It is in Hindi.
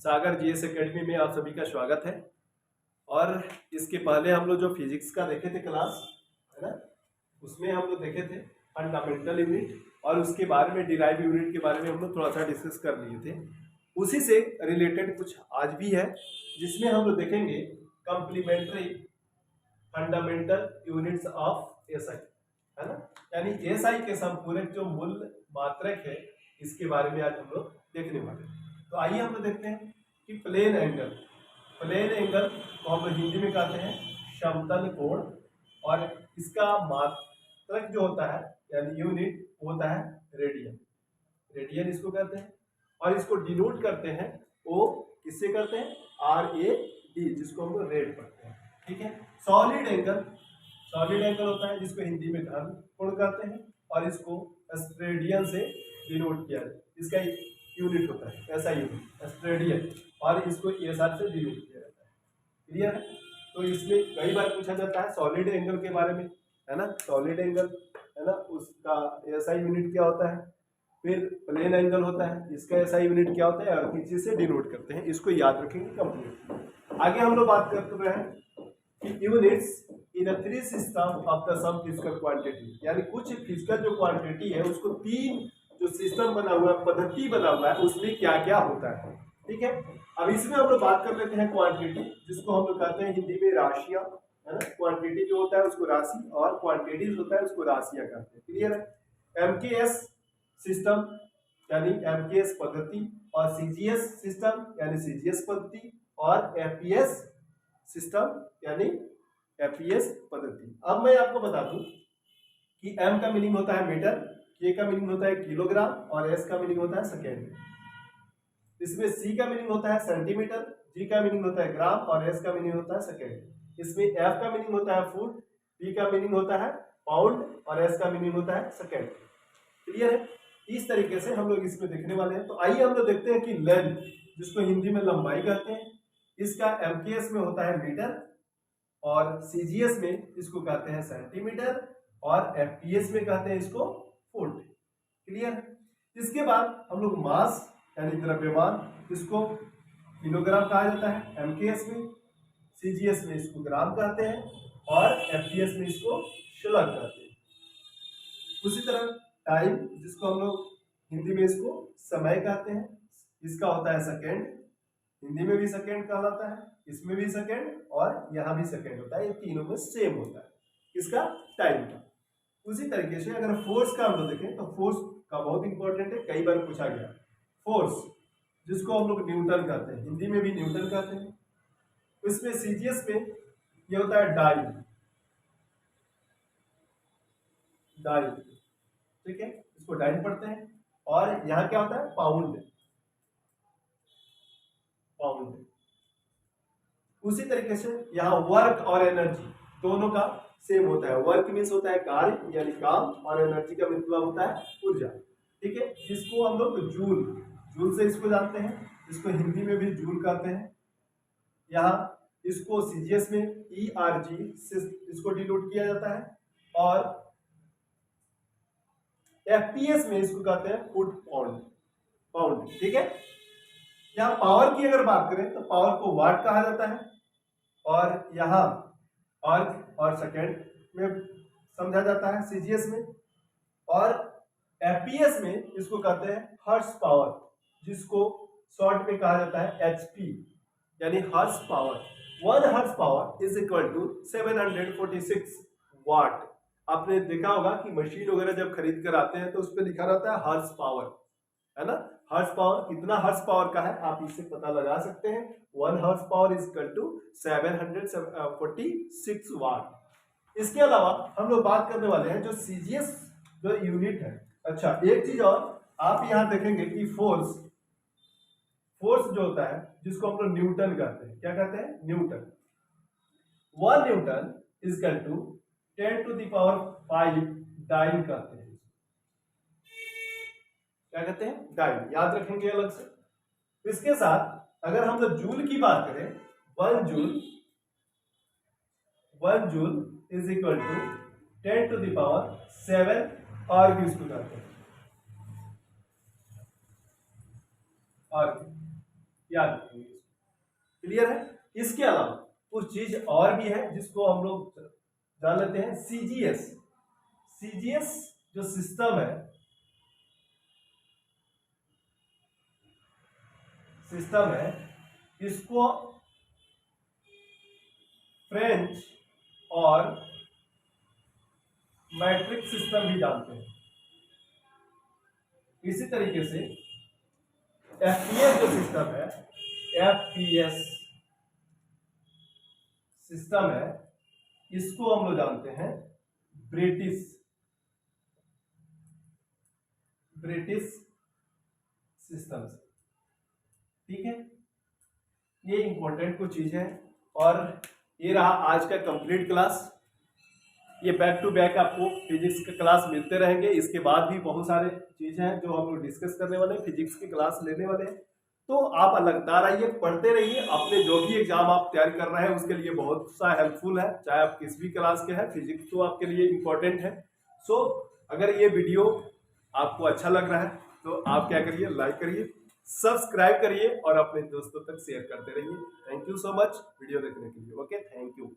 सागर जीएस एकेडमी में आप सभी का स्वागत है। और इसके पहले हम लोग जो फिजिक्स का देखे थे क्लास, है ना, उसमें हम लोग देखे थे फंडामेंटल यूनिट और उसके बारे में डिराइव यूनिट के बारे में हम लोग थोड़ा सा डिस्कस कर लिए थे। उसी से रिलेटेड कुछ आज भी है जिसमें हम लोग देखेंगे complementary fundamental units of SI, है ना, यानी एसआई के संपूरक जो मूल मात्रक है इसके बारे में आज हम लोग देखने वाले हैं। तो आइए हम लोग देखते हैं कि प्लेन एंगल को हम लोग हिंदी में कहते हैं समतल कोण, और इसका मात्रक जो होता है यानी यूनिट होता है रेडियन इसको कहते हैं। और इसको डिनोट करते हैं वो किससे करते हैं, RAD, जिसको हम लोग रेड पढ़ते हैं, ठीक है। सॉलिड एंगल होता है जिसको हिंदी में घन कोण कहते हैं, और इसको स्ट्रेडियन से डिनोट किया जाए। इसका यूनिट होता है ऐसा यूनिट स्ट्रेडियन, और इसको एसआर से डिनोट किया जाता है। क्लियर है। तो इसमें कई बार पूछा जाता है सॉलिड एंगल के बारे में, है ना, सॉलिड एंगल, है ना, उसका एसआई यूनिट क्या होता है। फिर प्लेन एंगल होता है, इसका एसआई यूनिट क्या होता है और किस चीज से डिनोट करते हैं, इसको याद रखेंगे कंप्लीट। आगे हम लोग बात कर रहे हैं कि units in a three system of the some physical quantity, यानी कुछ फिजिकल जो क्वांटिटी है उसको तीन जो सिस्टम बना हुआ है, पद्धति बना हुआ है, उसमें क्या क्या होता है, ठीक है। अब इसमें हम लोग बात कर लेते हैं क्वांटिटी, जिसको हम लोग कहते हैं हिंदी में राशियां, है ना। क्वांटिटी जो होता है उसको राशि और क्वांटिटीज होता है उसको राशियां कहते हैं। क्लियर है। एमकेएस सिस्टम यानी एमकेएस पद्धति, और सीजीएस सिस्टम यानी सीजीएस पद्धति, और एफपीएस सिस्टम यानी एफपीएस पद्धति। अब मैं आपको बता दूं कि एम का मीनिंग होता है मीटर, के का मीनिंग होता है किलोग्राम, और एस का मीनिंग होता है सेकेंड। इसमें सी का मीनिंग होता है सेंटीमीटर, जी का मीनिंग होता है ग्राम, और एस का मीनिंग होता है सेकेंड। इसमें एफ का मीनिंग होता है फुट, पी का मीनिंग होता है पाउंड, और एस का मीनिंग होता है सेकेंड। क्लियर है। इस तरीके से हम लोग इसमें देखने वाले हैं। तो आइए हम लोग देखते हैं कि लेंथ, जिसको हिंदी में लंबाई कहते हैं, इसका एमकेएस में होता है मीटर, और सीजीएस में इसको कहते हैं सेंटीमीटर, और एफपीएस में कहते हैं इसको फुट। क्लियर है। इसके बाद हम लोग मास यानी द्रव्यमान, इसको किलोग्राम कहा जाता है एमकेएस में, सीजीएस में इसको ग्राम कहते हैं, और एफपीएस में इसको शलग कहते हैं। उसी तरह टाइम, जिसको हम लोग हिंदी में इसको समय कहते हैं, इसका होता है सेकेंड, हिंदी में भी सेकेंड कहलाता है, इसमें भी सेकेंड, और यहाँ भी सेकेंड होता है। ये तीनों में सेम होता है इसका टाइम का। उसी तरीके से अगर फोर्स का हम लोग देखें तो फोर्स का बहुत इंपॉर्टेंट है, कई बार पूछा गया। फोर्स, जिसको हम लोग न्यूटन कहते हैं, हिंदी में भी न्यूटन कहते हैं। इसमें सीजीएस में ये होता है डाइन, ठीक है, इसको डाइन पढ़ते हैं। और यहाँ क्या होता है पाउंड। उसी तरीके से यहाँ वर्क और एनर्जी दोनों का सेम होता है। वर्क मीन्स होता है कार्य यानी काम, और एनर्जी का मतलब होता है ऊर्जा, ठीक है। इसको हम लोग जूल से इसको जानते हैं, इसको हिंदी में भी जूल कहते हैं। यहाँ इसको सीजीएस में ERG से इसको डिनोट किया जाता है, और एफपीएस में इसको कहते हैं फुट पाउंड, ठीक है। यहाँ पावर की अगर बात करें तो पावर को वाट कहा जाता है, और यहाँ अर्ग और सेकेंड में समझा जाता है सीजीएस में, और एफपीएस में इसको कहते हैं हर्स पावर, जिसको शॉर्ट में कहा जाता है HP यानी horse power. 1 horse power is equal to 746 watt. आपने देखा होगा कि मशीन वगैरह जब खरीद कर आते हैं तो उस पर लिखा रहता है हर्स पावर, है ना। हर्स पावर कितना हर्स पावर का है आप इससे पता लगा सकते हैं। 1 horse power is equal to 746 watt. इसके अलावा हम लोग बात करने वाले हैं जो सीजीएस जो यूनिट है। अच्छा, एक चीज और आप यहाँ देखेंगे कि फोर्स जो होता है जिसको हम लोग न्यूटन कहते हैं, क्या कहते हैं, newton. 1 newton is equal to 10 to the power 5 dyne कहते हैं। क्या कहते हैं, डाइन, याद रखेंगे अलग से। इसके साथ अगर हम लोग जूल की बात करें, 1 joule is equal to 10 to the power 7 और भी इसको कहते हैं, और याद रखेंगे। क्लियर है? इसके अलावा कुछ चीज और भी है जिसको हम लोग जान लेते हैं। सीजीएस, सीजीएस जो सिस्टम है, इसको फ्रेंच और मैट्रिक सिस्टम भी जानते हैं। इसी तरीके से एफपीएस जो सिस्टम है, एफपीएस सिस्टम है, इसको हम लोग जानते हैं ब्रिटिश सिस्टम से। ठीक है, ये इंपॉर्टेंट कुछ चीज है। और ये रहा आज का कंप्लीट क्लास। ये बैक टू बैक आपको फिजिक्स के क्लास मिलते रहेंगे। इसके बाद भी बहुत सारे चीजें हैं जो हम लोग डिस्कस करने वाले हैं, फिजिक्स की क्लास लेने वाले हैं। तो आप लगातार आइए, पढ़ते रहिए। अपने जो भी एग्जाम आप तैयारी कर रहे हैं उसके लिए बहुत सा हेल्पफुल है, चाहे आप किस भी क्लास के हैं, फिजिक्स तो आपके लिए इम्पोर्टेंट है। सो अगर ये वीडियो आपको अच्छा लग रहा है तो आप क्या करिए, लाइक करिए, सब्सक्राइब करिए और अपने दोस्तों तक शेयर करते रहिए। Thank you so much video देखने के लिए। Okay, thank you.